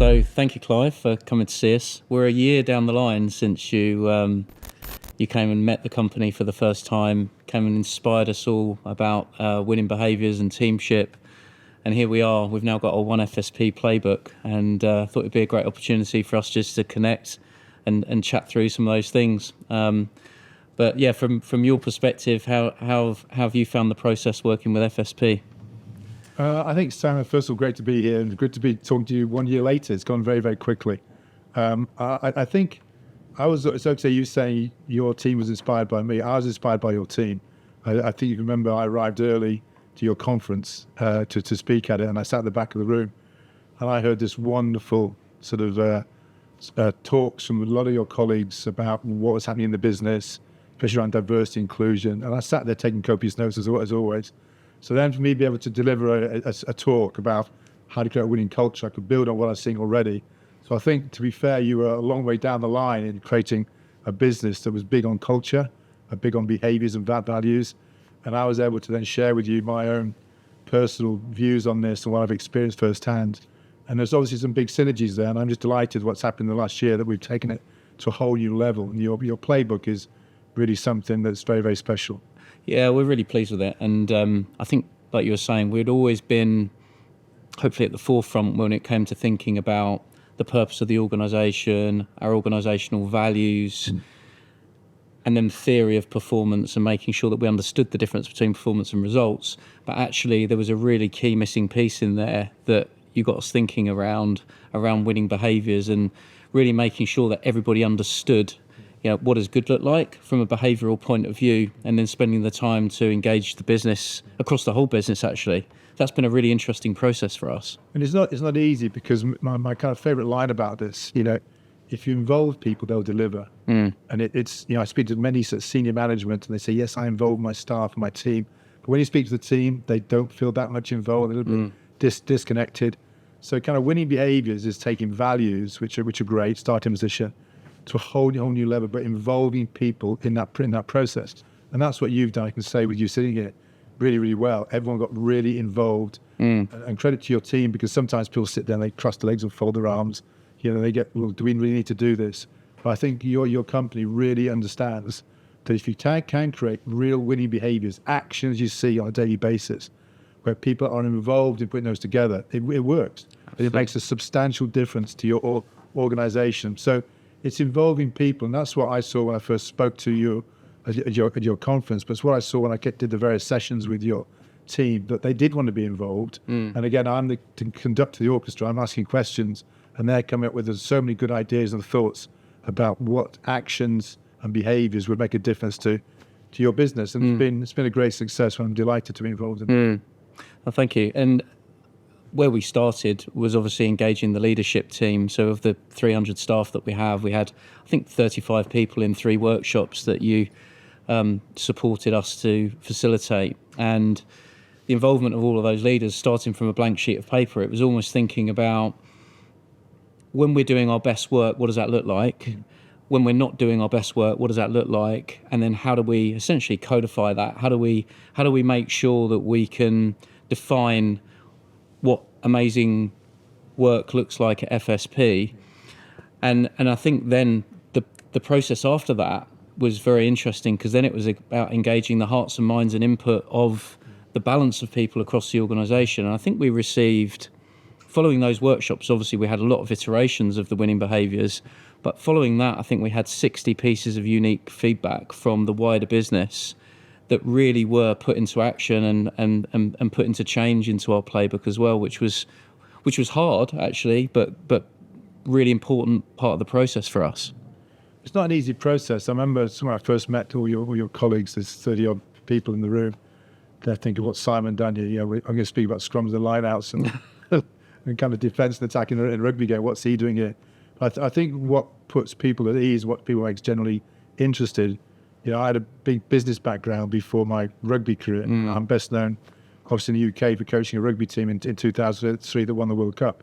So thank you, Clive, for coming to see us. We're a year down the line since you came and met the company for the first time, came and inspired us all about winning behaviours and teamship. And here we are. We've now got a One FSP Playbook, and thought it'd be a great opportunity for us just to connect and chat through some of those things. But yeah, from your perspective, how have you found the process working with FSP? I think, Sam, first of all, great to be here and good to be talking to you 1 year later. It's gone very, very quickly. I think it's okay you saying your team was inspired by me. I was inspired by your team. I think you remember I arrived early to your conference to speak at it, and I sat at the back of the room and I heard this wonderful sort of talks from a lot of your colleagues about what was happening in the business, especially around diversity inclusion. And I sat there taking copious notes as always. So then for me to be able to deliver a talk about how to create a winning culture, I could build on what I was seeing already. So I think, to be fair, you were a long way down the line in creating a business that was big on culture, big on behaviours and values. And I was able to then share with you my own personal views on this and what I've experienced firsthand. And there's obviously some big synergies there. And I'm just delighted what's happened in the last year, that we've taken it to a whole new level. And your playbook is really something that's very, very special. Yeah, we're really pleased with it. And I think, like you were saying, we'd always been hopefully at the forefront when it came to thinking about the purpose of the organisation, our organisational values, and then the theory of performance, and making sure that we understood the difference between performance and results. But actually, there was a really key missing piece in there that you got us thinking around winning behaviours, and really making sure that everybody understood what does good look like from a behavioural point of view, and then spending the time to engage the business across the whole business. Actually, that's been a really interesting process for us. And it's not easy, because my kind of favourite line about this, if you involve people, they'll deliver. And it's I speak to many sort of senior management, and they say, yes, I involve my staff and my team. But when you speak to the team, they don't feel that much involved, a little bit disconnected. So kind of winning behaviours is taking values, which are great, starting position, to a whole new level, but involving people in that process. And that's what you've done. I can say, with you sitting here, really, really well. Everyone got really involved. And credit to your team, because sometimes people sit there and they cross their legs and fold their arms. They get, well, do we really need to do this? But I think your company really understands that if you can create real winning behaviours, actions you see on a daily basis, where people are involved in putting those together, it works. Absolutely. It makes a substantial difference to your organisation. So it's involving people, and that's what I saw when I first spoke to you at your conference. But it's what I saw when I did the various sessions with your team, that they did want to be involved. And again, I'm the conductor of the orchestra. I'm asking questions, and they're coming up with so many good ideas and thoughts about what actions and behaviours would make a difference to your business. And it's been a great success, and I'm delighted to be involved in it. Well, thank you. And where we started was obviously engaging the leadership team. So of the 300 staff that we had, I think, 35 people in 3 workshops that you supported us to facilitate. And the involvement of all of those leaders, starting from a blank sheet of paper, it was almost thinking about, when we're doing our best work, what does that look like? When we're not doing our best work, what does that look like? And then how do we essentially codify that? How do we make sure that we can define what amazing work looks like at FSP? And I think then the process after that was very interesting, because then it was about engaging the hearts and minds and input of the balance of people across the organisation. And I think we received, following those workshops, obviously we had a lot of iterations of the winning behaviours, but following that, I think we had 60 pieces of unique feedback from the wider business that really were put into action and put into change into our playbook as well, which was hard, actually, but really important part of the process for us. It's not an easy process. I remember when I first met all your colleagues, there's 30 odd people in the room. They're thinking, what Simon done here? I'm going to speak about scrums and lineouts and kind of defence and attack in a rugby game. What's he doing here? But I think what puts people at ease, what people makes generally interested. I had a big business background before my rugby career. I'm best known, obviously, in the UK for coaching a rugby team in 2003 that won the World Cup.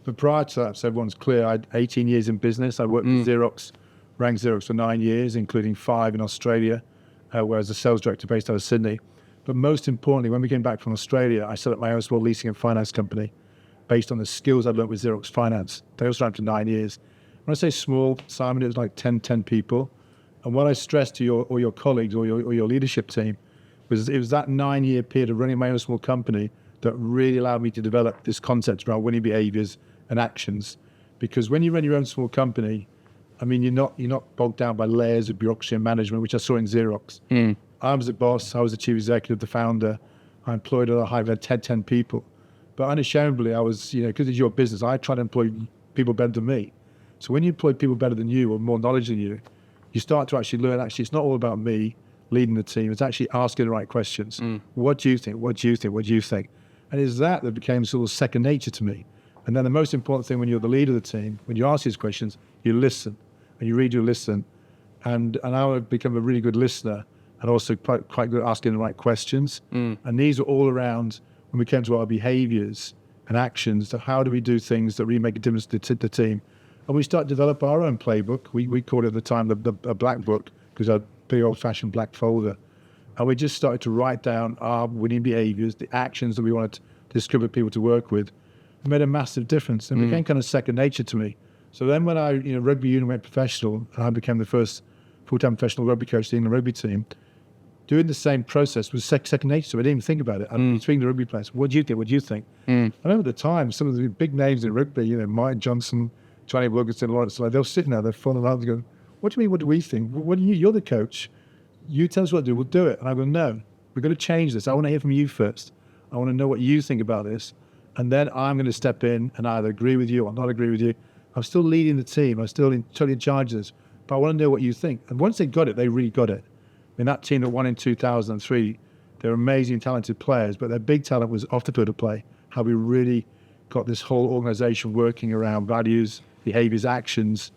But prior to that, so everyone's clear, I had 18 years in business. I worked with Xerox, ran Xerox for 9 years, including 5 in Australia, where I was a sales director based out of Sydney. But most importantly, when we came back from Australia, I set up my own small leasing and finance company. based on the skills I learned with Xerox Finance. They also ran for 9 years. When I say small, Simon, it was like 10 people. And what I stressed to your colleagues or your leadership team was it was that 9-year period of running my own small company that really allowed me to develop this concept around winning behaviors and actions. Because when you run your own small company, I mean, you're not bogged down by layers of bureaucracy and management, which I saw in Xerox. I was the boss, I was the chief executive, the founder. I employed at a high level 10 people. But unashamedly, I was, because it's your business, I try to employ people better than me. So when you employ people better than you or more knowledge than you, you start to actually learn, it's not all about me leading the team. It's actually asking the right questions. What do you think? What do you think? What do you think? And it's that became sort of second nature to me. And then the most important thing when you're the leader of the team, when you ask these questions, you listen. And you really do listen. And I've become a really good listener and also quite good at asking the right questions. And these are all around when we came to our behaviors and actions, so how do we do things that really make a difference to the team? And we started to develop our own playbook. We called it at the time the black book, because our big old-fashioned black folder. And we just started to write down our winning behaviors, the actions that we wanted to distribute people to work with. It made a massive difference and became kind of second nature to me. So then when rugby union went professional, and I became the first full-time professional rugby coach of the England Rugby team, doing the same process was second nature. So I didn't even think about it. I'm speaking to rugby players. What do you think? What do you think? I remember at the time, some of the big names in rugby, Mike Johnson, Johnny Wilkinson, Lawrence, they'll sit now, they're falling out and go, what do you mean, what do we think? What do you're the coach. You tell us what to do, we'll do it. And I go, no, we're going to change this. I want to hear from you first. I want to know what you think about this. And then I'm going to step in and either agree with you or not agree with you. I'm still leading the team. I'm still totally in charge of this. But I want to know what you think. And once they got it, they really got it. I mean, that team that won in 2003, they're amazing, talented players, but their big talent was off the field of play, how we really got this whole organization working around values, behaviors, actions.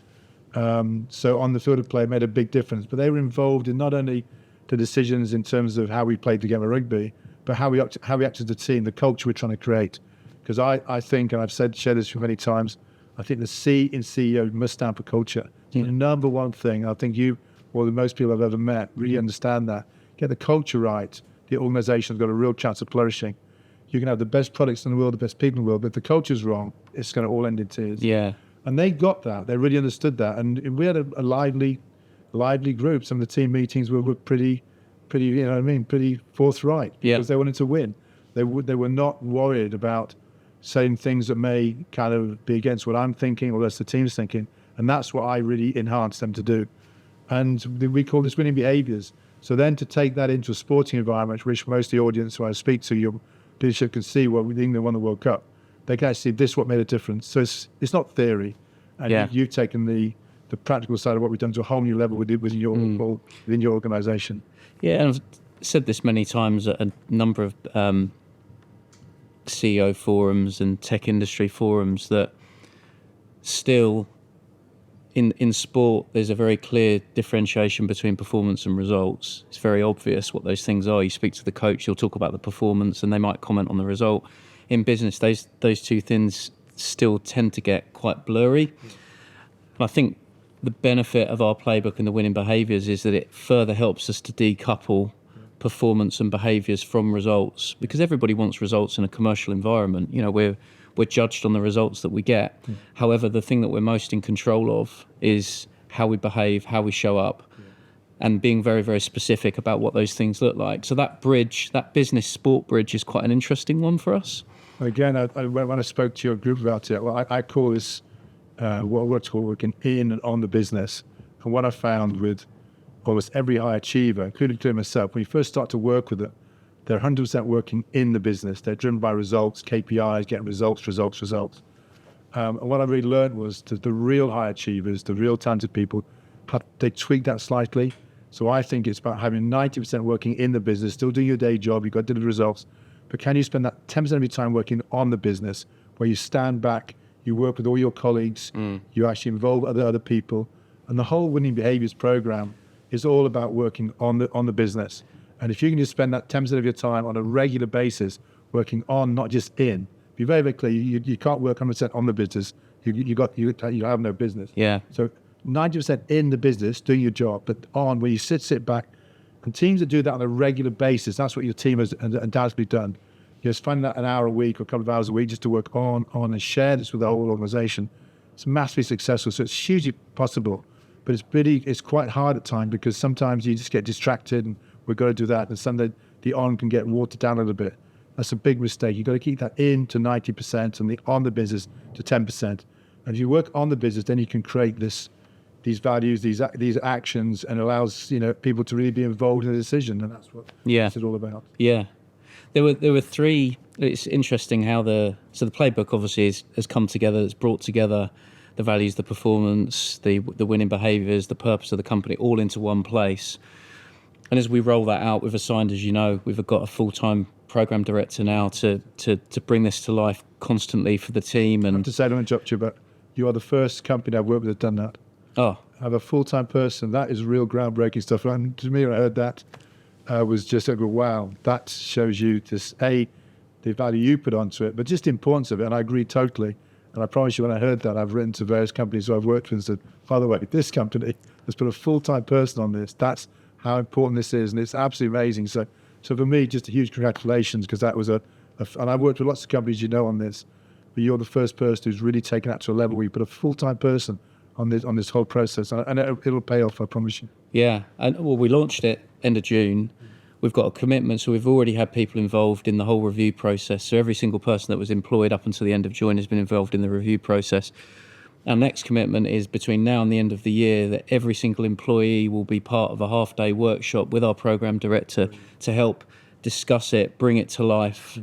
So on the field of play, it made a big difference. But they were involved in not only the decisions in terms of how we played the game of rugby, but how we acted as a team, the culture we're trying to create. Because I think, and I've shared this many times, I think the C in CEO must stand for culture. The number one thing, I think you, or the most people I've ever met, really understand that. Get the culture right, the organization's got a real chance of flourishing. You can have the best products in the world, the best people in the world, but if the culture's wrong, it's going to all end in tears. Yeah. And they got that. They really understood that. And we had a lively group. Some of the team meetings were pretty, pretty forthright. Because they wanted to win. They were not worried about saying things that may kind of be against what I'm thinking or that's the team's thinking. And that's what I really enhanced them to do. And we call this winning behaviours. So then to take that into a sporting environment, which most of the audience who I speak to, your leadership can see what England won the World Cup. They can actually see this what made a difference. So it's not theory. And you've taken the practical side of what we've done to a whole new level within your organisation. Yeah, and I've said this many times at a number of CEO forums and tech industry forums that still in sport there's a very clear differentiation between performance and results. It's very obvious what those things are. You speak to the coach, you'll talk about the performance and they might comment on the result. In business, those two things still tend to get quite blurry. And I think the benefit of our playbook and the winning behaviours is that it further helps us to decouple performance and behaviours from results, because everybody wants results in a commercial environment. We're judged on the results that we get. However, the thing that we're most in control of is how we behave, how we show up, and being very, very specific about what those things look like. So that bridge, that business sport bridge, is quite an interesting one for us. Again, when I spoke to your group about it, well, I call this what's called working in and on the business. And what I found with almost every high achiever, including myself, when you first start to work with it, they're 100% working in the business. They're driven by results, KPIs, getting results. And what I really learned was that the real high achievers, the real talented people, they tweak that slightly. So I think it's about having 90% working in the business, still doing your day job, you've got to deliver results. But can you spend that 10% of your time working on the business, where you stand back, you work with all your colleagues, you actually involve other people. And the whole Winning Behaviours program is all about working on the business. And if you can just spend that 10% of your time on a regular basis working on, not just in, be very, very clear, you can't work 100% on the business. You have no business. Yeah. So 90% in the business, doing your job, but on where you sit back. And teams that do that on a regular basis, that's what your team has undoubtedly done. Just find that an hour a week or a couple of hours a week just to work on and share this with the whole organization. It's massively successful. So it's hugely possible, but it's quite hard at times because sometimes you just get distracted and we've got to do that. And suddenly the on can get watered down a little bit. That's a big mistake. You've got to keep that in to 90% and the on the business to 10%. And if you work on the business, then you can create these values, these actions, and allows people to really be involved in the decision. And that's what it's all about. Yeah. There were three. It's interesting how the playbook obviously has come together. It's brought together the values, the performance, the winning behaviours, the purpose of the company, all into one place. And as we roll that out, we've assigned, as you know, we've got a full-time program director now to bring this to life constantly for the team. And I have to say, I don't interrupt you, but you are the first company I've worked with that's done that. Oh, I have a full-time person. That is real groundbreaking stuff. And to me, when I heard that, was just like, wow, that shows you just the value you put onto it, but just the importance of it. And I agree totally. And I promise you, when I heard that, I've written to various companies who I've worked with and said, by the way, this company has put a full-time person on this. That's how important this is. And it's absolutely amazing. So for me, just a huge congratulations, because that was and I've worked with lots of companies, on this, but you're the first person who's really taken that to a level where you put a full-time person on this whole process. And it'll pay off, I promise you. Yeah. And we launched it end of June. We've got a commitment, so we've already had people involved in the whole review process. So every single person that was employed up until the end of June has been involved in the review process. Our next commitment is between now and the end of the year that every single employee will be part of a half-day workshop with our program director to help discuss it, bring it to life.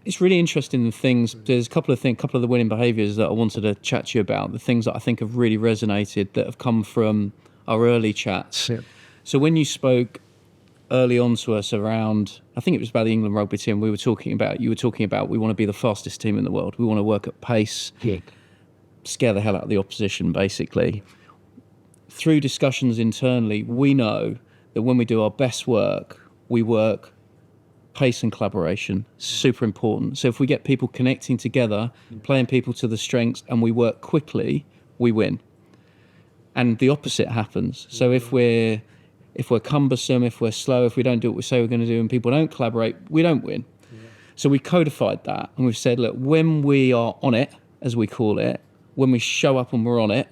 It's really interesting, the things. There's a couple of the winning behaviours that I wanted to chat to you about, the things that I think have really resonated that have come from our early chats. Yeah. So when you spoke early on to us around, I think it was about the England rugby team, you were talking about we want to be the fastest team in the world. We want to work at pace, scare the hell out of the opposition, basically. Through discussions internally, we know that when we do our best work, we work pace and collaboration, super important. So if we get people connecting together, playing people to the strengths, and we work quickly, we win. And the opposite happens. So if we're cumbersome, if we're slow, if we don't do what we say we're going to do, and people don't collaborate, we don't win. Yeah. So we codified that, and we've said, look, when we are on it, as we call it, when we show up and we're on it,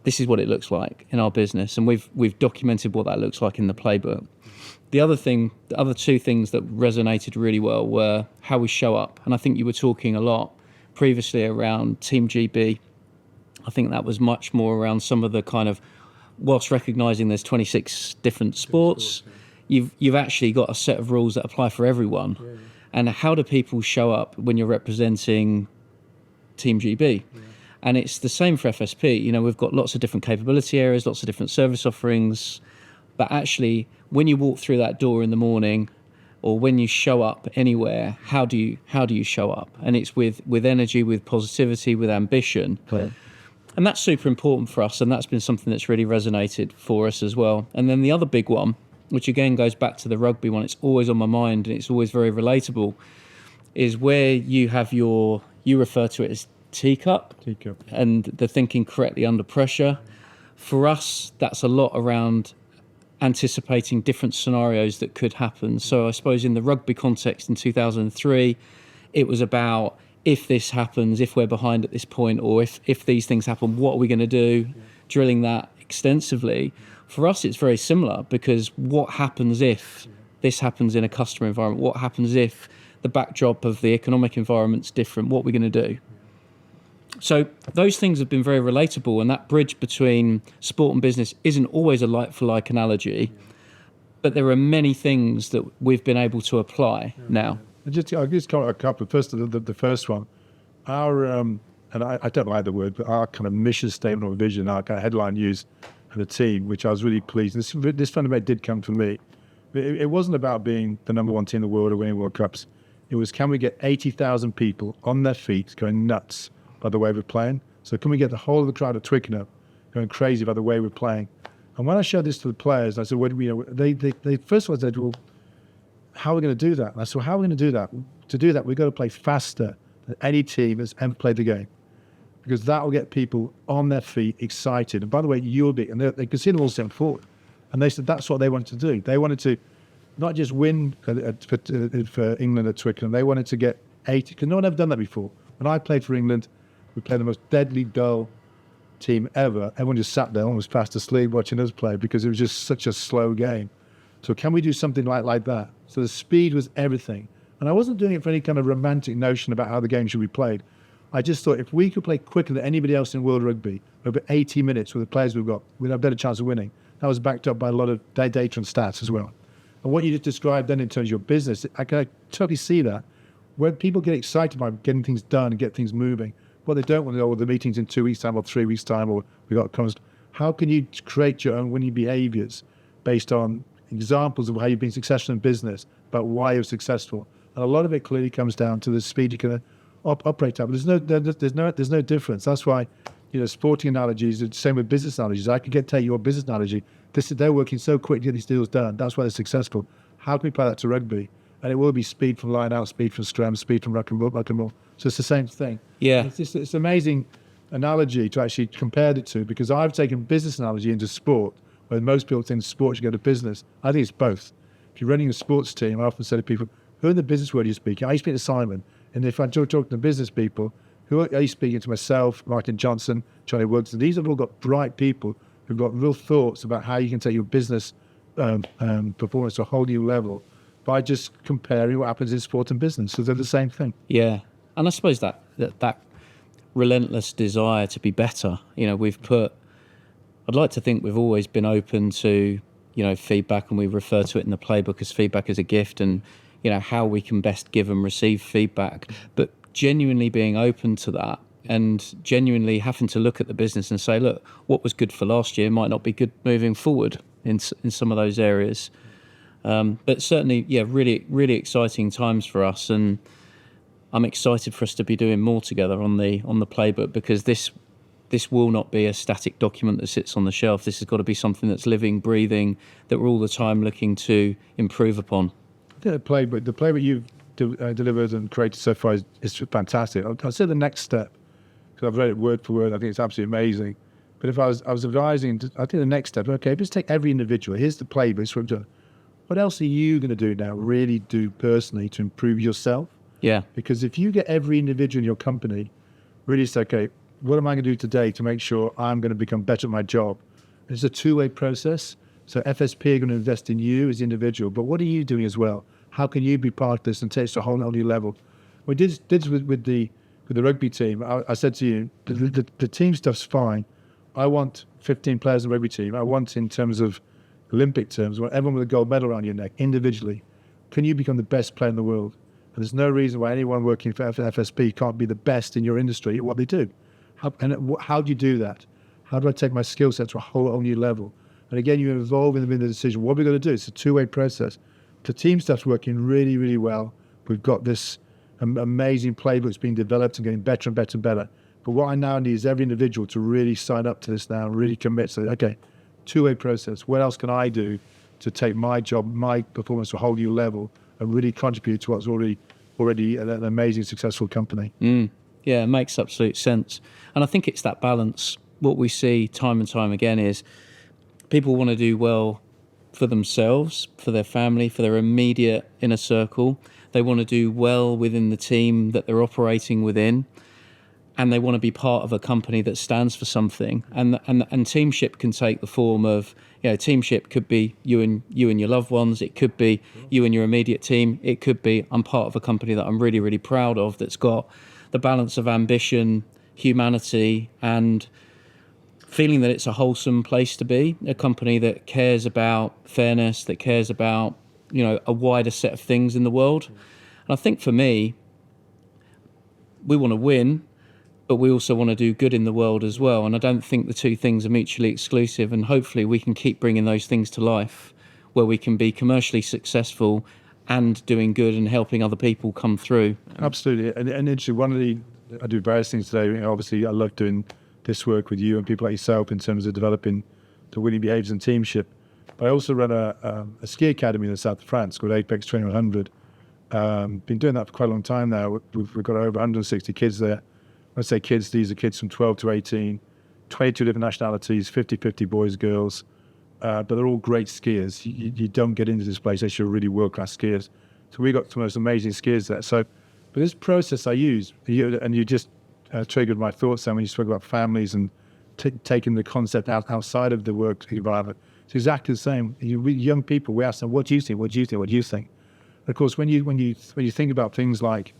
this is what it looks like in our business, and we've documented what that looks like in the playbook. The other two things that resonated really well were how we show up, and I think you were talking a lot previously around Team GB. I think that was much more around some of the kind of, whilst recognising there's 26 different sports, you've actually got a set of rules that apply for everyone. Yeah. And how do people show up when you're representing Team GB? Yeah. And it's the same for FSP. We've got lots of different capability areas, lots of different service offerings, but actually when you walk through that door in the morning, or when you show up anywhere, how do you show up? And it's with energy, with positivity, with ambition. Right. And that's super important for us, and that's been something that's really resonated for us as well. And then the other big one, which again goes back to the rugby one, it's always on my mind and it's always very relatable, is where you have you refer to it as teacup, and the thinking correctly under pressure. For us, that's a lot around anticipating different scenarios that could happen. So I suppose in the rugby context in 2003, it was about, if this happens, if we're behind at this point, or if these things happen, what are we going to do? Drilling that extensively. For us, it's very similar, because what happens if this happens in a customer environment? What happens if the backdrop of the economic environment's different? What are we going to do? So those things have been very relatable, and that bridge between sport and business isn't always a like-for-like analogy, but there are many things that we've been able to apply now. I'll just comment a couple. First, the first one, our and I don't like the word, but our kind of mission statement or vision, our kind of headline use for the team, which I was really pleased. This fundamental did come from me. It wasn't about being the number one team in the world or winning World Cups. It was, can we get 80,000 people on their feet going nuts by the way we're playing? So can we get the whole of the crowd at Twickenham going crazy by the way we're playing? And when I showed this to the players, I said, they first of all said, well, how are we going to do that? And I said, well, how are we going to do that? To do that, we've got to play faster than any team has ever played the game, because that will get people on their feet, excited. And by the way, you'll be, and they could see them all step forward. And they said that's what they wanted to do. They wanted to not just win for England at Twickenham. They wanted to get 80, because no one had ever done that before. When I played for England, we played the most deadly dull team ever. Everyone just sat there, almost fast asleep watching us play because it was just such a slow game. So can we do something like that? So the speed was everything. And I wasn't doing it for any kind of romantic notion about how the game should be played. I just thought if we could play quicker than anybody else in world rugby, over 80 minutes with the players we've got, we'd have a better chance of winning. That was backed up by a lot of data and stats as well. And what you just described then in terms of your business, I can totally see that. When people get excited by getting things done and get things moving, what they don't want to know, the meeting's in 2 weeks' time or 3 weeks' time, or we got comes. How can you create your own winning behaviours based on examples of how you've been successful in business, but why you're successful? And a lot of it clearly comes down to the speed you can operate at. But there's no difference. That's why, sporting analogies, the same with business analogies. I could tell you your business analogy. They're working so quick to get these deals done. That's why they're successful. How can we apply that to rugby? And it will be speed from line out, speed from scrum, speed from ruck and roll. So it's the same thing. Yeah. It's amazing analogy to actually compare it to, because I've taken business analogy into sport, where most people think sport should go to business. I think it's both. If you're running a sports team, I often say to people, who in the business world are you speaking? I speak to Simon. And if I'm talking to business people, who are you speaking to? Myself, Martin Johnson, Charlie Woods. And these have all got bright people who've got real thoughts about how you can take your business performance to a whole new level by just comparing what happens in sport and business. So they're the same thing. Yeah. And I suppose that relentless desire to be better, I'd like to think we've always been open to, feedback, and we refer to it in the playbook as feedback as a gift, and, how we can best give and receive feedback. But genuinely being open to that, and genuinely having to look at the business and say, look, what was good for last year might not be good moving forward in some of those areas. But certainly, really, really exciting times for us, and I'm excited for us to be doing more together on the playbook, because this will not be a static document that sits on the shelf. This has got to be something that's living, breathing, that we're all the time looking to improve upon. I think the playbook you've delivered and created so far is fantastic. I'll say the next step, because I've read it word for word. I think it's absolutely amazing. But if I was advising, I think the next step, okay, just take every individual. Here's the playbook. What else are you going to do now, really do personally to improve yourself? Yeah. Because if you get every individual in your company really say, okay, what am I going to do today to make sure I'm going to become better at my job? It's a two-way process. So FSP are going to invest in you as the individual, but what are you doing as well? How can you be part of this and take it to a whole new level? We did with the rugby team. I said to you, the team stuff's fine. I want 15 players in the rugby team. I want, in terms of Olympic terms, I want everyone with a gold medal around your neck individually. Can you become the best player in the world? And there's no reason why anyone working for FSP can't be the best in your industry at what they do. How do you do that? How do I take my skill set to a whole new level? And again, you involve in the decision. What are we going to do? It's a two-way process. The team stuff's working really, really well. We've got this amazing playbook that's being developed and getting better and better and better. But what I now need is every individual to really sign up to this now and really commit. So, okay, two-way process. What else can I do to take my job, my performance to a whole new level and really contribute to what's already an amazing, successful company? Yeah, it makes absolute sense. And I think it's that balance. What we see time and time again is people want to do well for themselves, for their family, for their immediate inner circle. They want to do well within the team that they're operating within, and they want to be part of a company that stands for something. And teamship can take the form of, teamship could be you and your loved ones. It could be you and your immediate team. It could be I'm part of a company that I'm really, really proud of, that's got the balance of ambition, humanity, and feeling that it's a wholesome place to be, a company that cares about fairness, that cares about, a wider set of things in the world. And I think for me, we want to win, but we also want to do good in the world as well. And I don't think the two things are mutually exclusive. And hopefully we can keep bringing those things to life, where we can be commercially successful and doing good and helping other people come through. Absolutely. And actually, I do various things today. Obviously, I love doing this work with you and people like yourself in terms of developing the winning behaviours and teamship. But I also run a ski academy in the south of France called Apex 2100. Been doing that for quite a long time now. We've got over 160 kids there. When I say kids, these are kids from 12 to 18, 22 different nationalities, 50-50 boys, girls. but they're all great skiers. You don't get into this place unless you're really world-class skiers. So we got some of the most amazing skiers there. So, but this process I use, and you just triggered my thoughts then when you spoke about families and taking the concept outside of the work environment. It's exactly the same. Young people, we ask them, "What do you think? What do you think? What do you think?" And of course, when you think about things like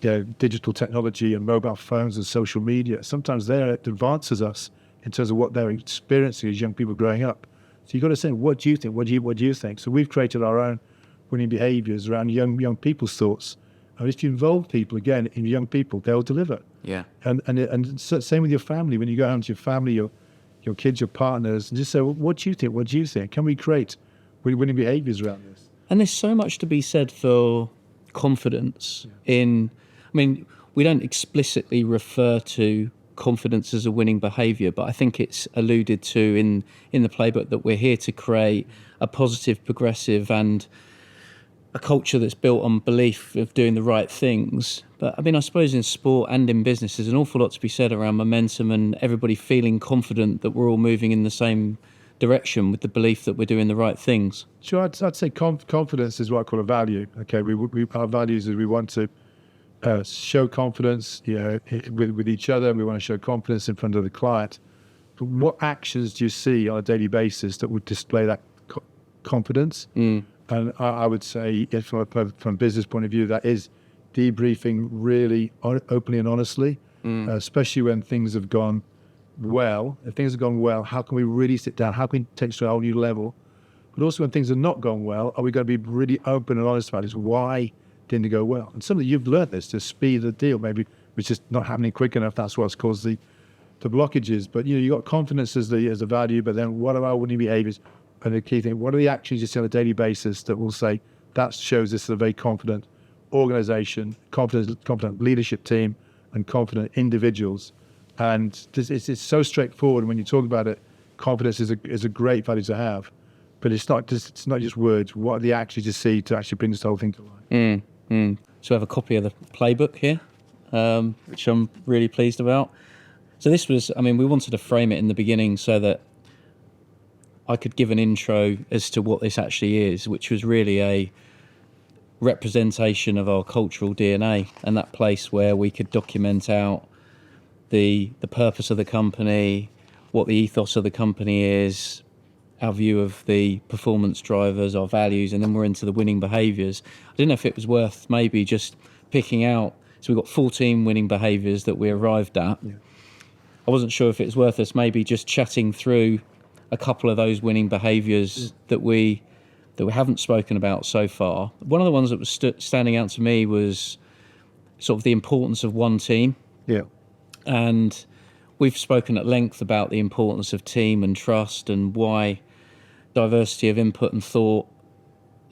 digital technology and mobile phones and social media, sometimes that advances us in terms of what they're experiencing as young people growing up. So you've got to say, what do you think? What do you think? So we've created our own winning behaviours around young people's thoughts. And if you involve people, again, in young people, they'll deliver. Yeah. And so same with your family. When you go home to your family, your kids, your partners, and just say, well, what do you think? What do you think? Can we create winning behaviours around this? And there's so much to be said for confidence in, I mean, we don't explicitly refer to confidence as a winning behaviour, but I think it's alluded to in the playbook that we're here to create a positive, progressive and a culture that's built on belief of doing the right things. But I mean, I suppose in sport and in business, there's an awful lot to be said around momentum and everybody feeling confident that we're all moving in the same direction with the belief that we're doing the right things. Sure, I'd say confidence is what I call a value. Okay, our values is we want to show confidence, with each other. We want to show confidence in front of the client. But what actions do you see on a daily basis that would display that confidence? And I would say, from a business point of view, that is debriefing really openly and honestly, especially when things have gone well. If things have gone well, how can we really sit down? How can we take it to a whole new level? But also when things have not gone well, are we going to be really open and honest about it? Why didn't it go well? And something you've learned this to speed the deal, maybe it's just not happening quick enough. That's what's caused the blockages. But you got confidence as the value, but then what are our winning behaviours? And the key thing, what are the actions you see on a daily basis that will say that shows this is a very confident organisation, confident leadership team, and confident individuals. And it's so straightforward. When you talk about it, confidence is a great value to have, but it's not just words. What are the actions you see to actually bring this whole thing to life? So I have a copy of the playbook here, which I'm really pleased about. So this was, I mean, we wanted to frame it in the beginning so that I could give an intro as to what this actually is, which was really a representation of our cultural DNA and that place where we could document out the purpose of the company, what the ethos of the company is, our view of the performance drivers, our values, and then we're into the winning behaviours. I didn't know if it was worth maybe just picking out, so we've got 14 winning behaviours that we arrived at. Yeah. I wasn't sure if it was worth us maybe just chatting through a couple of those winning behaviours that we haven't spoken about so far. One of the ones that was standing out to me was sort of the importance of one team. Yeah. And we've spoken at length about the importance of team and trust and why diversity of input and thought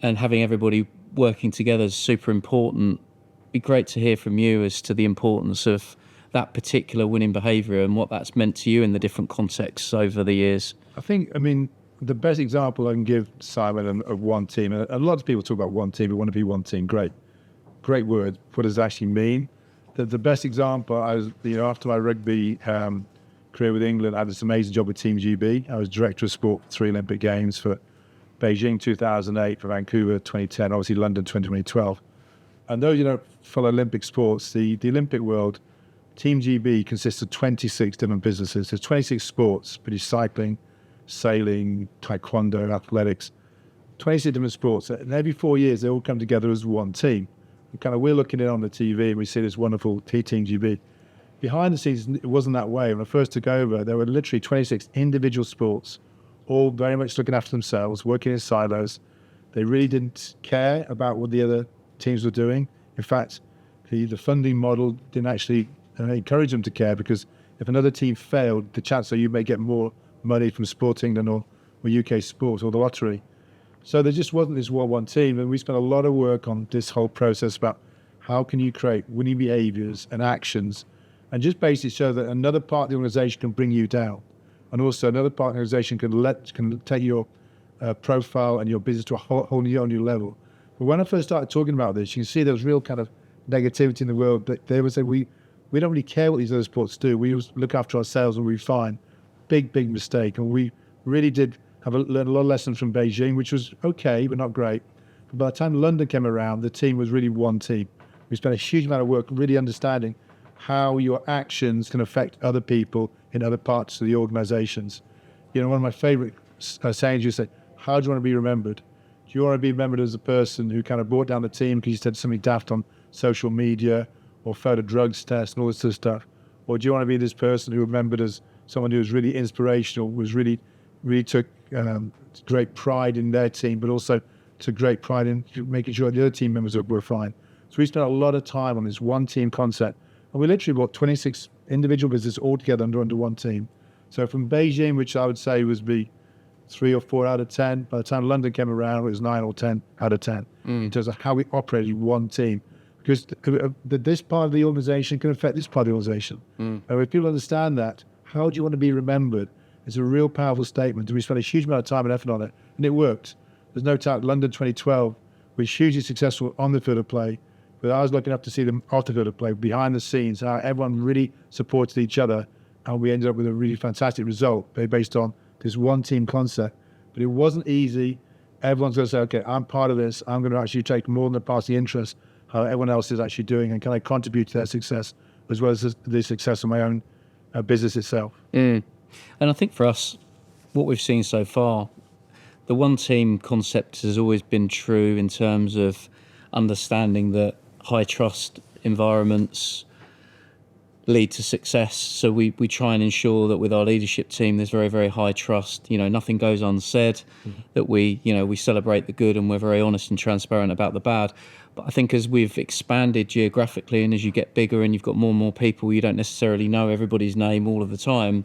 and having everybody working together is super important. It'd be great to hear from you as to the importance of that particular winning behaviour and what that's meant to you in the different contexts over the years. I mean, the best example I can give, Simon, of one team, and a lot of people talk about one team, we want to be one team, great word. What does it actually mean? The best example, I was, after my rugby career with England, I had this amazing job with Team GB. I was director of sport for 3 Olympic Games for Beijing 2008, for Vancouver 2010, obviously London 2012. And those, follow Olympic sports, the Olympic world, Team GB consists of 26 different businesses. There's 26 sports, British cycling, sailing, taekwondo, athletics, 26 different sports. And every 4 years, they all come together as one team. And we're looking in on the TV and we see this wonderful Team GB. Behind the scenes, it wasn't that way. When I first took over, there were literally 26 individual sports, all very much looking after themselves, working in silos. They really didn't care about what the other teams were doing. In fact, the funding model didn't actually encourage them to care, because if another team failed, the chance that you may get more money from Sport England or UK Sport or the lottery. So there just wasn't this one team, and we spent a lot of work on this whole process about how can you create winning behaviours and actions, and just basically show that another part of the organisation can bring you down, and also another part of the organisation can take your profile and your business to a whole new level. But when I first started talking about this, you can see there was real kind of negativity in the world. That they would say we don't really care what these other sports do. We just look after ourselves and we find big mistake. And we really did learned a lot of lessons from Beijing, which was okay, but not great. But by the time London came around, the team was really one team. We spent a huge amount of work really understanding how your actions can affect other people in other parts of the organizations. You know, one of my favorite sayings, you say, how do you want to be remembered? Do you want to be remembered as a person who kind of brought down the team because you said something daft on social media or failed a drugs test and all this sort of stuff? Or do you want to be this person who remembered as someone who was really inspirational, was really took great pride in their team, but also took great pride in making sure the other team members were fine? So we spent a lot of time on this one team concept. And we literally brought 26 individual businesses all together under one team. So from Beijing, which I would say was be 3 or 4 out of 10, by the time London came around, it was 9 or 10 out of 10 in terms of how we operated one team. Because this part of the organization can affect this part of the organization. And if people understand that, how do you want to be remembered? It's a real powerful statement. We spent a huge amount of time and effort on it, and it worked. There's no doubt London 2012 was hugely successful on the field of play. But I was lucky enough to see them off the field of play, behind the scenes, how everyone really supported each other. And we ended up with a really fantastic result based on this one team concept. But it wasn't easy. Everyone's going to say, okay, I'm part of this. I'm going to actually take more than a passing interest, how everyone else is actually doing, and can I contribute to their success as well as the success of my own business itself. And I think for us, what we've seen so far, the one team concept has always been true in terms of understanding that high trust environments lead to success. So we try and ensure that with our leadership team, there's very, very high trust. You know, nothing goes unsaid, that we celebrate the good and we're very honest and transparent about the bad. But I think as we've expanded geographically and as you get bigger and you've got more and more people, you don't necessarily know everybody's name all of the time.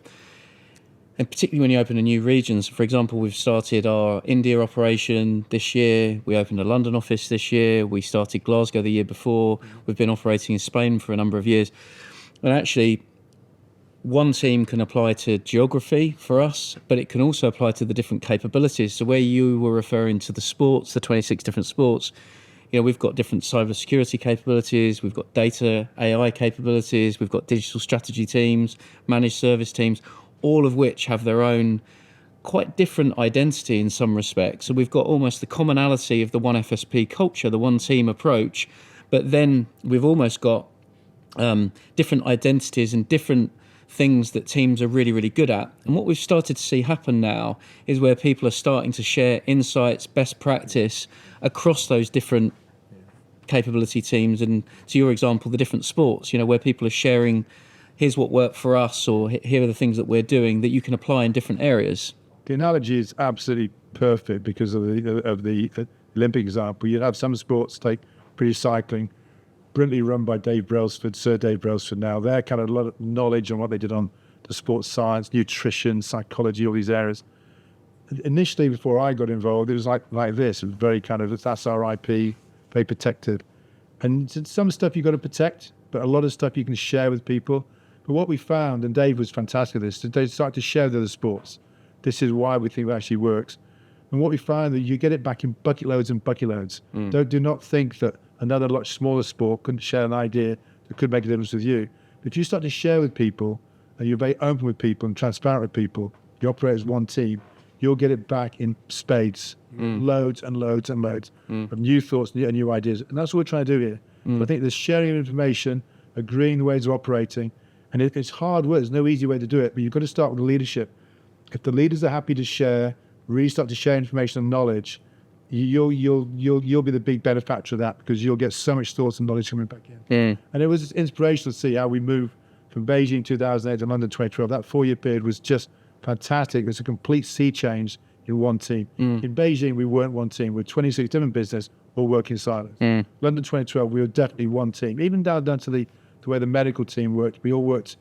And particularly when you open a new region. So for example, we've started our India operation this year. We opened a London office this year. We started Glasgow the year before. We've been operating in Spain for a number of years. And actually, one team can apply to geography for us, but it can also apply to the different capabilities. So where you were referring to the sports, the 26 different sports, you know, we've got different cybersecurity capabilities, we've got data AI capabilities, we've got digital strategy teams, managed service teams, all of which have their own quite different identity in some respects. So we've got almost the commonality of the One FSP culture, the one team approach, but then we've almost got different identities and different things that teams are really, really good at. And what we've started to see happen now is where people are starting to share insights, best practice across those different capability teams. And to your example, the different sports, you know, where people are sharing, here's what worked for us, or here are the things that we're doing that you can apply in different areas. The analogy is absolutely perfect because of the Olympic example. You have some sports, take British cycling, brilliantly run by Dave Brailsford, Sir Dave Brailsford now. They're kind of a lot of knowledge on what they did on the sports science, nutrition, psychology, all these areas. Initially, before I got involved, it was like this. It was very kind of, that's our IP, very protected. And some stuff you've got to protect, but a lot of stuff you can share with people. But what we found, and Dave was fantastic at this, they started to share the other sports. This is why we think it actually works. And what we found that you get it back in bucket loads and bucket loads. Do not think that another much smaller sport couldn't share an idea that could make a difference with you. But if you start to share with people, and you're very open with people and transparent with people, you operate as one team, you'll get it back in spades, loads and loads and loads of new thoughts and new ideas. And that's what we're trying to do here. So I think there's sharing of information, agreeing the ways of operating, and it's hard work. There's no easy way to do it, but you've got to start with the leadership. If the leaders are happy to share, really start to share information and knowledge, you'll be the big benefactor of that, because you'll get so much thoughts and knowledge coming back in. And it was inspirational to see how we moved from Beijing 2008 to London 2012. That 4-year period was just fantastic. It was a complete sea change in one team. In Beijing, we weren't one team. We were 26 different business, all working in silos. London 2012, we were definitely one team. Even down to the way the medical team worked. We all worked.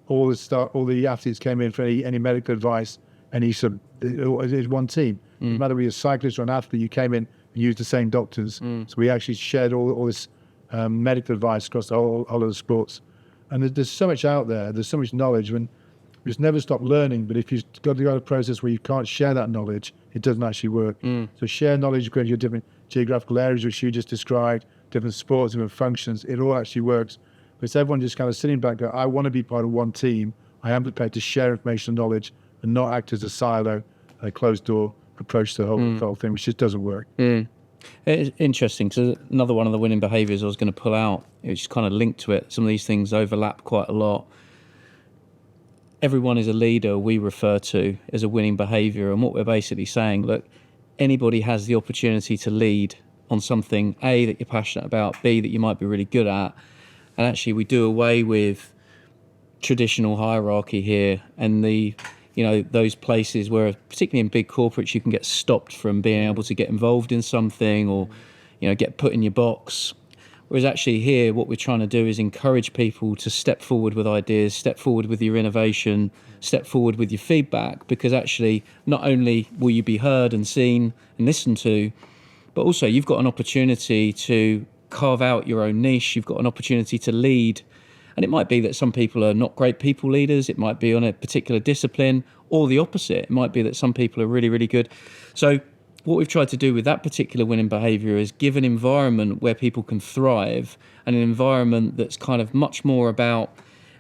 All the athletes came in for any medical advice, and it was one team. No matter whether you're a cyclist or an athlete, you came in and used the same doctors. So we actually shared all this medical advice across all of the sports. And there's so much out there. There's so much knowledge. When you just never stop learning. But if you've got to go a process where you can't share that knowledge, it doesn't actually work. So share knowledge across your different geographical areas, which you just described, different sports, different functions. It all actually works. But it's everyone just kind of sitting back, go, I want to be part of one team. I am prepared to share information and knowledge and not act as a silo a closed door approach to the whole thing, which just doesn't work. It's interesting because another one of the winning behaviours I was going to pull out, it's kind of linked to it. Some of these things overlap quite a lot. Everyone is a leader we refer to as a winning behaviour, and what we're basically saying, look, anybody has the opportunity to lead on something, A, that you're passionate about, B, that you might be really good at, and actually we do away with traditional hierarchy here and those places where, particularly in big corporates, you can get stopped from being able to get involved in something or, get put in your box. Whereas actually here, what we're trying to do is encourage people to step forward with ideas, step forward with your innovation, step forward with your feedback, because actually not only will you be heard and seen and listened to, but also you've got an opportunity to carve out your own niche. You've got an opportunity to lead. And it might be that some people are not great people leaders. It might be on a particular discipline, or the opposite. It might be that some people are really, really good. So what we've tried to do with that particular winning behaviour is give an environment where people can thrive, and an environment that's kind of much more about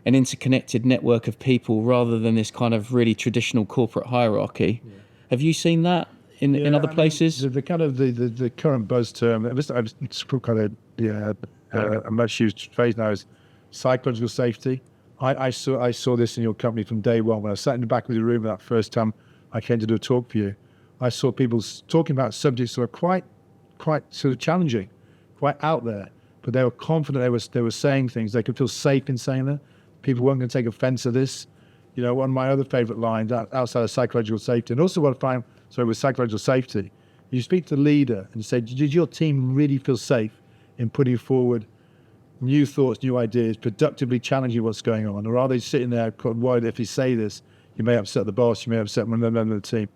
an interconnected network of people rather than this kind of really traditional corporate hierarchy. Yeah. Have you seen that in other places? The kind of the current buzz term, it's kind of a much used phrase now, is psychological safety. I saw this in your company from day one. When I sat in the back of the room that first time I came to do a talk for you, I saw people talking about subjects that were quite sort of challenging, quite out there, but they were confident. They were saying things. They could feel safe in saying that. People weren't going to take offense to this. One of my other favorite lines outside of psychological safety, and also what I find, with psychological safety, you speak to the leader and say, did your team really feel safe in putting forward new thoughts, new ideas, productively challenging what's going on? Or are they sitting there worried if you say this, you may upset the boss, you may upset one member of the team?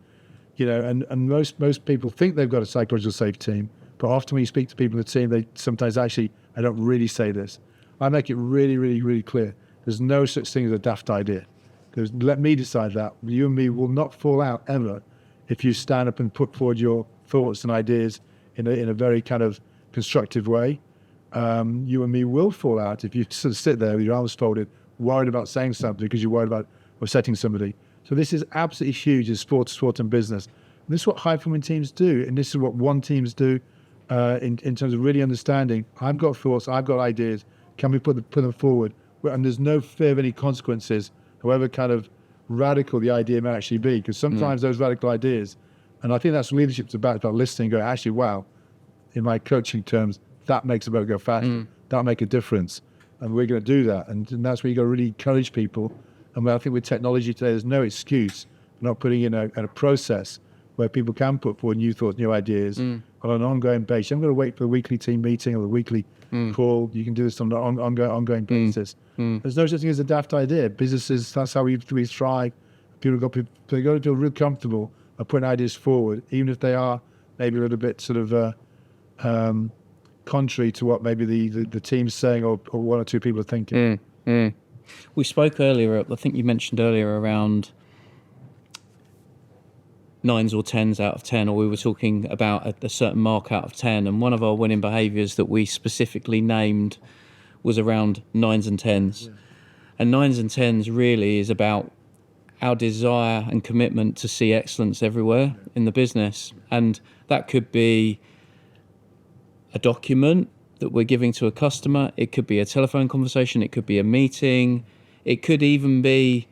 And most people think they've got a psychological safe team, but often when you speak to people in the team, they sometimes actually, I don't really say this. I make it really, really, really clear. There's no such thing as a daft idea. Because let me decide that. You and me will not fall out ever if you stand up and put forward your thoughts and ideas in a very kind of constructive way. You and me will fall out if you sort of sit there with your arms folded, worried about saying something because you're worried about upsetting somebody. So this is absolutely huge in sport and business. And this is what high-performing teams do, and this is what one teams do in terms of really understanding, I've got thoughts, I've got ideas, can we put them forward? And there's no fear of any consequences, however kind of radical the idea may actually be, because sometimes those radical ideas, and I think that's what leadership's about listening, going, actually, wow, in my coaching terms, that makes a boat go faster. That'll make a difference. And we're going to do that. And that's where you got to really encourage people. And I think with technology today, there's no excuse for not putting in a process where people can put forward new thoughts, new ideas on an ongoing basis. I'm going to wait for the weekly team meeting or the weekly call. You can do this on an ongoing basis. There's no such thing as a daft idea. Businesses, that's how we thrive. People got to feel real comfortable of putting ideas forward, even if they are maybe a little bit sort of contrary to what maybe the team's saying or one or two people are thinking. We spoke earlier, I think you mentioned earlier, around 9s or 10s out of 10, or we were talking about a certain mark out of 10, and one of our winning behaviours that we specifically named was around 9s and 10s. And 9s and 10s really is about our desire and commitment to see excellence everywhere in the business. And that could be a document that we're giving to a customer. It could be a telephone conversation. It could be a meeting. It could even be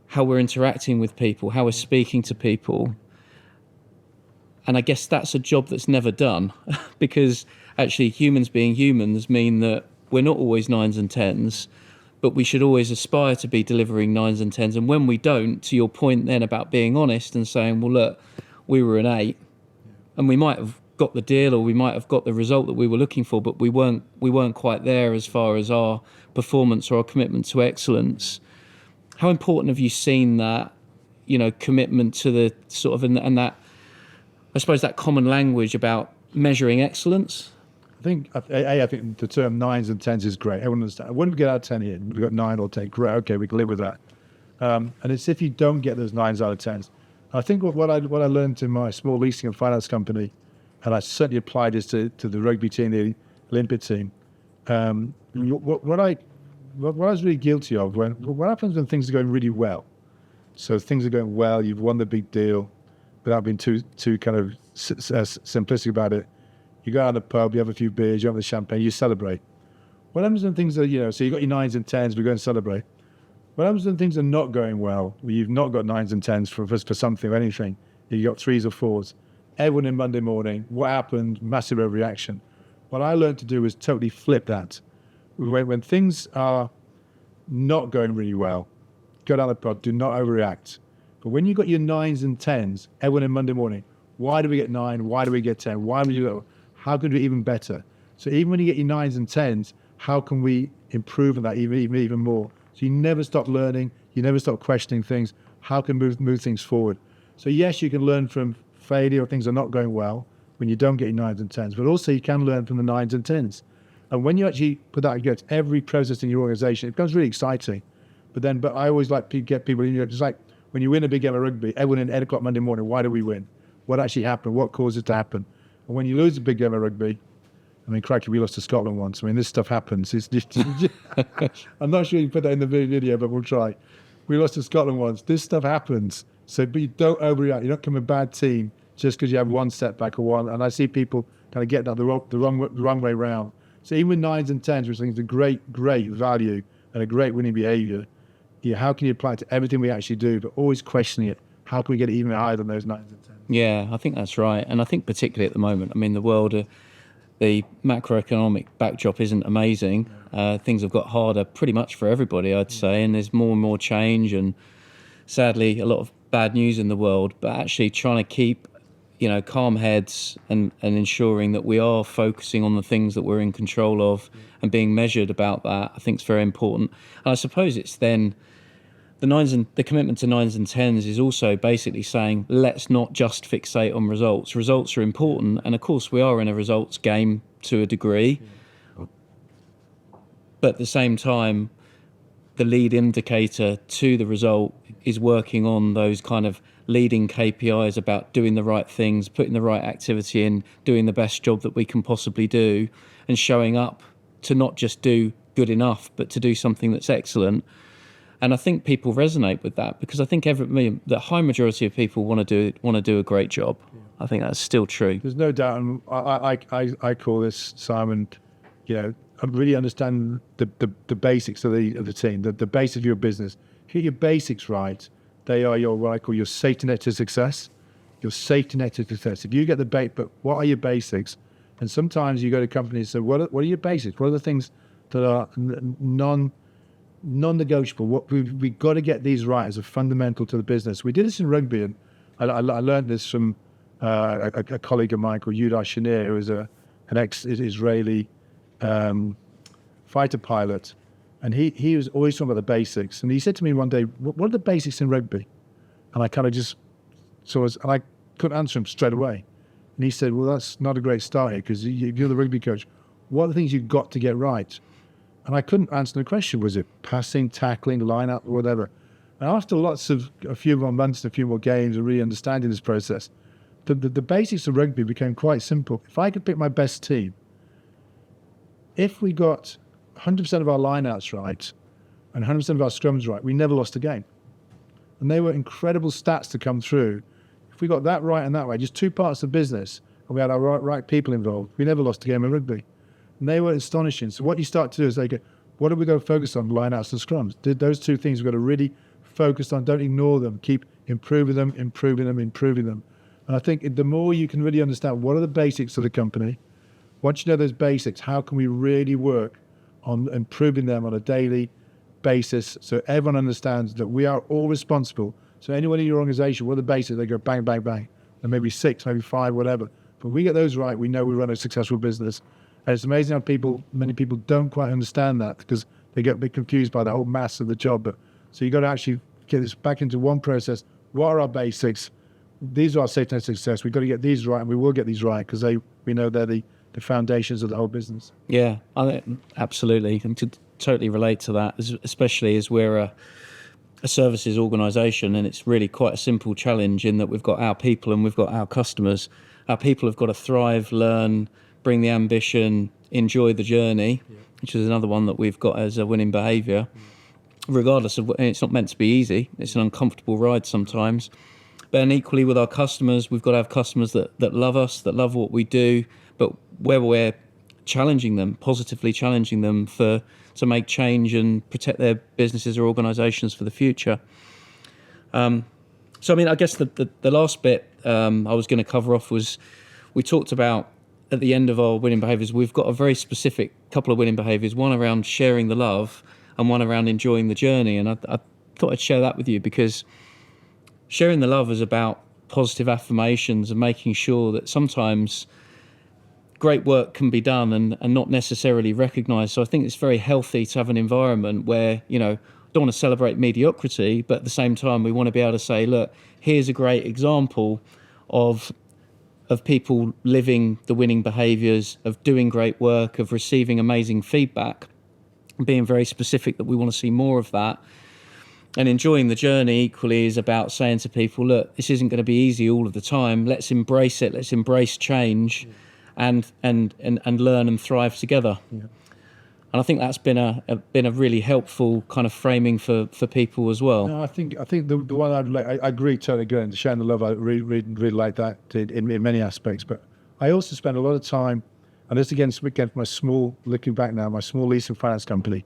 how we're interacting with people, how we're speaking to people. And I guess that's a job that's never done because actually humans being humans mean that we're not always 9s and 10s, but we should always aspire to be delivering 9s and 10s. And when we don't, to your point then about being honest and saying, well, look, we were an 8 and we might have got the deal or we might have got the result that we were looking for, but we weren't quite there as far as our performance or our commitment to excellence. How important have you seen that, commitment to the sort of, and that, I suppose, that common language about measuring excellence? I think the term 9s and 10s is great. Everyone understands. When we get out of 10 here, we've got 9 or 10, great, okay, we can live with that. And it's if you don't get those 9s out of 10s. I think what I learned in my small leasing and finance company, and I certainly applied this to the rugby team, the Olympic team. What I was really guilty of what happens when things are going really well, So things are going well. You've won the big deal, without being too kind of simplistic about it. You go out to the pub, you have a few beers, you have the champagne, you celebrate. What happens when things are, so you got your 9s and 10s, we go and celebrate. What happens when things are not going well, where you've not got 9s and 10s for something or anything, you got 3s or 4s? Everyone in Monday morning, what happened? Massive overreaction. What I learned to do is totally flip that. When things are not going really well, go down the pub, do not overreact. But when you got your 9s and 10s, everyone in Monday morning, why do we get 9? Why do we get 10? Why do we go? How can we do even better? So even when you get your 9s and 10s, how can we improve on that even more? So you never stop learning, you never stop questioning things. How can we move things forward? So yes, you can learn from failure or things are not going well when you don't get your 9s and 10s, but also you can learn from the 9s and 10s. And when you actually put that against every process in your organization, it becomes really exciting. But I always like to get people, just like when you win a big game of rugby, everyone in 8 o'clock Monday morning, why do we win? What actually happened? What caused it to happen? And when you lose a big game of rugby, I mean, crikey, we lost to Scotland once. I mean, this stuff happens. It's just, I'm not sure you put that in the video, but we'll try. We lost to Scotland once. This stuff happens. So, but you don't overreact. You don't become a bad team just because you have one setback or one. And I see people kind of get that the wrong way round. So even with 9s and 10s, which I think is a great value and a great winning behaviour, how can you apply it to everything we actually do, but always questioning it? How can we get it even higher than those 9s and 10s? Yeah, I think that's right. And I think particularly at the moment, I mean, the world, the macroeconomic backdrop isn't amazing. Things have got harder pretty much for everybody, I'd say, and there's more and more change and sadly a lot of bad news in the world, but actually trying to keep calm heads and ensuring that we are focusing on the things that we're in control of and being measured about that, I think is very important. And I suppose it's then the commitment to 9s and 10s is also basically saying, let's not just fixate on results. Results are important. And of course we are in a results game to a degree, but at the same time, the lead indicator to the result is working on those kind of leading KPIs about doing the right things, putting the right activity in, doing the best job that we can possibly do, and showing up to not just do good enough, but to do something that's excellent. And I think people resonate with that because I think the high majority of people want to do a great job. I think that's still true. There's no doubt. And I call this, Simon, I really understand the basics of the team, the basics of your business. Get your basics right. They are what I call your safety net to success. Your safety net to success. If you get but what are your basics? And sometimes you go to companies and say, what are your basics? What are the things that are non-negotiable? What we've got to get these right as a fundamental to the business. We did this in rugby, and I learned this from a colleague of mine called Yuda Shanir, who is an ex-Israeli fighter pilot. And he was always talking about the basics. And he said to me one day, what are the basics in rugby? And I kind of just and I couldn't answer him straight away. And he said, well, that's not a great start here, because if you're the rugby coach, what are the things you've got to get right? And I couldn't answer the question. Was it passing, tackling, line-up, or whatever? And after a few more months and a few more games and really understanding this process, the basics of rugby became quite simple. If I could pick my best team, if we got 100% of our lineouts right and 100% of our scrums right, we never lost a game. And they were incredible stats to come through. If we got that right and that right, just two parts of business, and we had our right people involved, we never lost a game of rugby. And they were astonishing. So what you start to do is what are we going to focus on? Lineouts and scrums. Those two things we've got to really focus on. Don't ignore them. Keep improving them. And I think the more you can really understand what are the basics of the company, once you know those basics, how can we really work on improving them on a daily basis so everyone understands that we are all responsible. So anyone in your organization, what are the basics? They go bang, bang, bang. And maybe 6, maybe 5, whatever. But we get those right, we know we run a successful business. And it's amazing how many people don't quite understand that because they get a bit confused by the whole mass of the job. So you got to actually get this back into one process. What are our basics? These are our safety net success. We've got to get these right, and we will get these right because we know they're the foundations of the whole business. Yeah, absolutely. And to totally relate to that, especially as we're a services organisation, and it's really quite a simple challenge in that we've got our people and we've got our customers. Our people have got to thrive, learn, bring the ambition, enjoy the journey, which is another one that we've got as a winning behaviour. regardless of, it's not meant to be easy. It's an uncomfortable ride sometimes. But then equally with our customers, we've got to have customers that love us, that love what we do, but where we're challenging them, positively challenging them to make change and protect their businesses or organisations for the future. So, I mean, I guess the last bit I was going to cover off was, we talked about at the end of our winning behaviours, we've got a very specific couple of winning behaviours, one around sharing the love and one around enjoying the journey. And I thought I'd share that with you, because sharing the love is about positive affirmations and making sure that sometimes great work can be done and not necessarily recognised. So I think it's very healthy to have an environment where, don't want to celebrate mediocrity, but at the same time, we want to be able to say, look, here's a great example of people living the winning behaviours, of doing great work, of receiving amazing feedback, being very specific that we want to see more of that. And enjoying the journey equally is about saying to people, look, this isn't going to be easy all of the time. Let's embrace it. Let's embrace change and learn and thrive together. Yeah. And I think that's been a really helpful kind of framing for people as well. No, I think the one I agree totally. Again, sharing the love, I really like that in many aspects. But I also spend a lot of time, and this again from my small, looking back now, my small leasing finance company.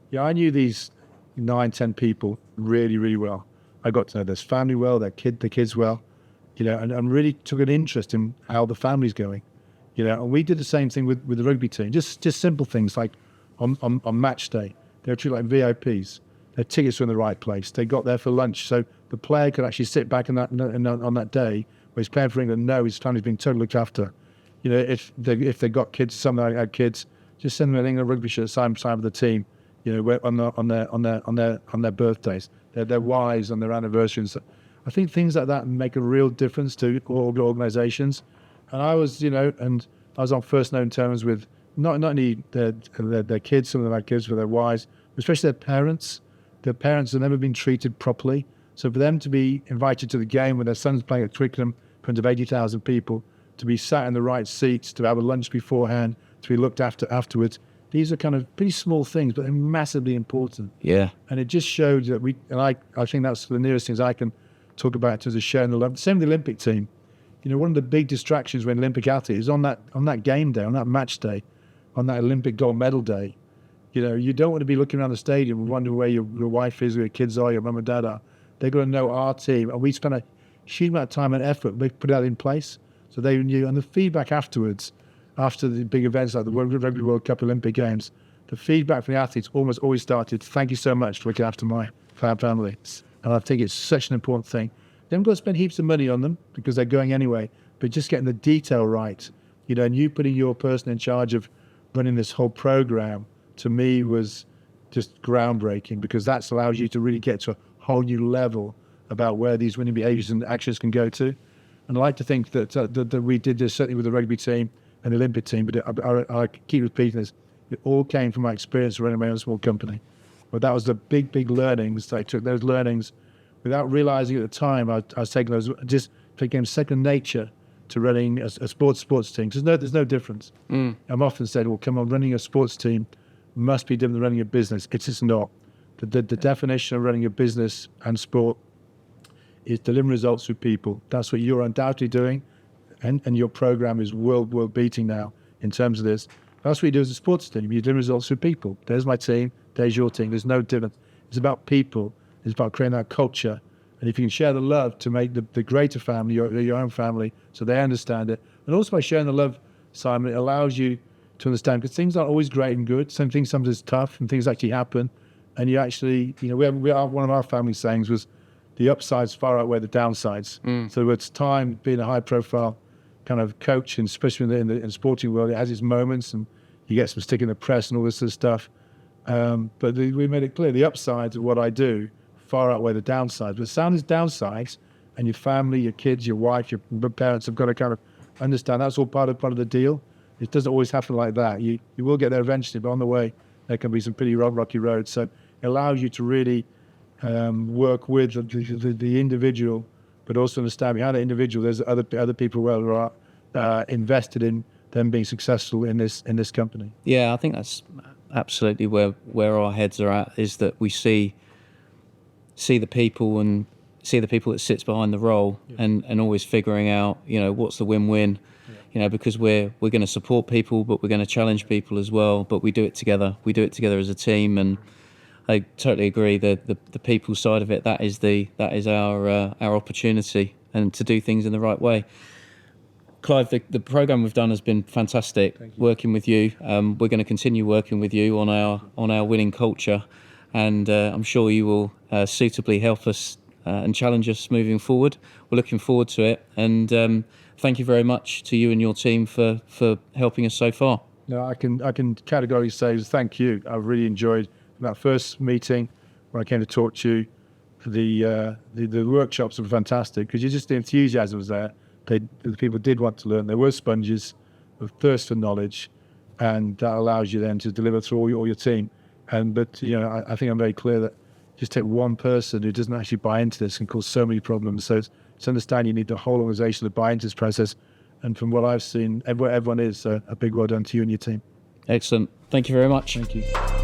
Yeah, I knew these 9-10 people really, really well. I got to know their family well, the kids well, and really took an interest in how the family's going. And we did the same thing with the rugby team. Just simple things like on match day, they're treated like VIPs. Their tickets were in the right place. They got there for lunch, so the player could actually sit back on that day where he's playing for England. No, his family's been totally looked after. If they got kids, some that had kids, just send them an England rugby shirt, sign with the team. On their birthdays, their wives on their anniversaries. I think things like that make a real difference to organisations. And I was, and I was on first known terms with not only their kids, some of them had kids with their wives, but especially their parents. Their parents have never been treated properly. So for them to be invited to the game when their son's playing at Twickenham in front of 80,000 people, to be sat in the right seats, to have a lunch beforehand, to be looked after afterwards, these are kind of pretty small things, but they're massively important. Yeah. And it just showed that I think that's the nearest things I can talk about in terms of sharing the love. Same with the Olympic team. One of the big distractions when Olympic athletes is on that game day, on that match day, on that Olympic gold medal day. You don't want to be looking around the stadium and wondering where your wife is, where your kids are, your mum and dad are. They're going to know our team. And we spent a huge amount of time and effort. We put that in place. So they knew. And the feedback afterwards, after the big events like the Rugby World Cup, Olympic Games, the feedback from the athletes almost always started, thank you so much for looking after my family. And I think it's such an important thing. They haven't got to spend heaps of money on them because they're going anyway, but just getting the detail right, and you putting your person in charge of running this whole program, to me was just groundbreaking, because that allows you to really get to a whole new level about where these winning behaviours and actions can go to. And I like to think that we did this certainly with the rugby team and the Olympic team, but I keep repeating this, it all came from my experience running my own small company. But that was the big learnings. I took those learnings without realising at the time. I was taking those, just became second nature to running a sports team. There's no difference. I'm often said, well, come on, running a sports team must be different than running a business. It's just not. The definition of running a business and sport is delivering results with people. That's what you're undoubtedly doing, and your program is world beating now in terms of this. That's what you do as a sports team. You deliver results with people. There's my team, there's your team. There's no difference. It's about people. It's about creating that culture. And if you can share the love to make the greater family, your own family, so they understand it. And also by sharing the love, Simon, it allows you to understand, because things aren't always great and good. Some things sometimes it's tough, and things actually happen. And you actually, we are one of our family sayings was, the upsides far outweigh the downsides. So it's time, being a high-profile kind of coach, and especially in the sporting world, it has its moments, and you get some stick in the press and all this sort of stuff. But we made it clear, the upsides of what I do far outweigh the downsides. But sound is downsides, and your family, your kids, your wife, your parents have got to kind of understand that's all part of the deal. It doesn't always happen like that. You will get there eventually, but on the way, there can be some pretty rocky roads. So it allows you to really work with the individual, but also understand behind the individual, there's other people who are invested in them being successful in this company. Yeah, I think that's absolutely where our heads are at, is that we see the people and see the people that sits behind the role, and always figuring out, what's the win-win, because we're going to support people, but we're going to challenge people as well, but we do it together. We do it together as a team, and I totally agree that the people side of it, that is our opportunity, and to do things in the right way. Clive, the program we've done has been fantastic. Working with you, we're going to continue working with you on our winning culture, and I'm sure you will suitably help us and challenge us moving forward. We're looking forward to it, and thank you very much to you and your team for helping us so far. No, I can categorically say thank you. I really enjoyed that first meeting when I came to talk to you. The workshops were fantastic because the enthusiasm was there. The people did want to learn. There were sponges of thirst for knowledge, and that allows you then to deliver through all your team. But I think I'm very clear that just take one person who doesn't actually buy into this can cause so many problems. So it's understand you need the whole organisation to buy into this process. And from what I've seen, everyone is a big well done to you and your team. Excellent. Thank you very much. Thank you.